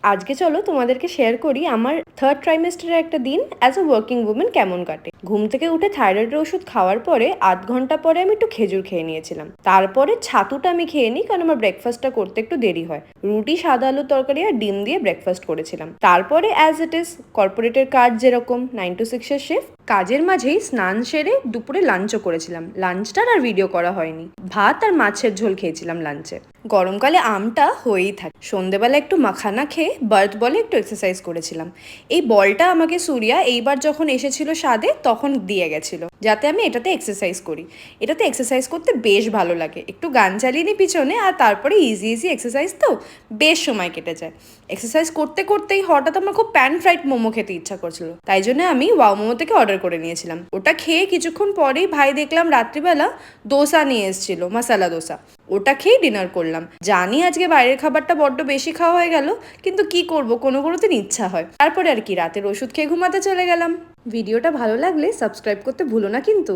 আজকে চলো তোমাদেরকে শেয়ার করি আমার থার্ড ট্রাইমেস্টারের একটা দিন অ্যাজ আ ওয়ার্কিং উমেন কেমন কাটে। ঘুম থেকে উঠে থাইরয়েডের ওষুধ খাওয়ার পরে আধ ঘন্টা পরে আমি একটু খেজুর খেয়ে নিয়েছিলাম। তারপরে ছাতুটা আমি খেয়ে নিই, কারণ আমার ব্রেকফাস্টটা করতে একটু দেরি হয়। রুটি, সাদা আলুর তরকারি আর ডিম দিয়ে ব্রেকফাস্ট করেছিলাম। তারপরে অ্যাজ ইট ইজ কর্পোরেটের কাজ যেরকম 9 to 6 এর শিফট, কাজের মাঝেই স্নান সেরে দুপুরে লাঞ্চও করেছিলাম। লাঞ্চটার আর ভিডিও করা হয়নি। ভাত আর মাছের ঝোল খেয়েছিলাম লাঞ্চে। গরমকালে আমটা হয়েই থাকে। সন্ধেবেলা একটু মাখানা খেয়ে বার্থ বলে একটু এক্সারসাইজ করেছিলাম। এই বলটা আমাকে সুরিয়া এইবার যখন এসেছিল স্বাদে তখন দিয়ে গেছিল, যাতে আমি এটাতে এক্সারসাইজ করি। এটাতে এক্সারসাইজ করতে বেশ ভালো লাগে। একটু গান চালিয়ে নিই পিছনে, আর তারপরে ইজি ইজি এক্সারসাইজ, তো বেশ সময় কেটে যায়। এক্সারসাইজ করতে করতেই হঠাৎ আমার খুব প্যান ফ্রাইড মোমো খেতে ইচ্ছা করছিল, তাই জন্য আমি ওয়াও মোমো থেকে অর্ডার করে নিয়েছিলাম। ওটা খেয়ে কিছুক্ষণ পরেই ভাই দেখলাম রাত্রিবেলা দোসা নিয়ে এসেছিল, মশালা দোসা। ওটা খেয়ে ডিনার করলাম। জানি আজকে বাইরের খাবারটা বড্ড বেশি খাওয়া হয়ে গেল, কিন্তু কি করব, কোনো দিন ইচ্ছা হয়। তারপরে আর কি, রাতের ওষুধ খেয়ে ঘুমাতে চলে গেলাম। ভিডিওটা ভালো লাগলে সাবস্ক্রাইব করতে ভুলো না কিন্তু।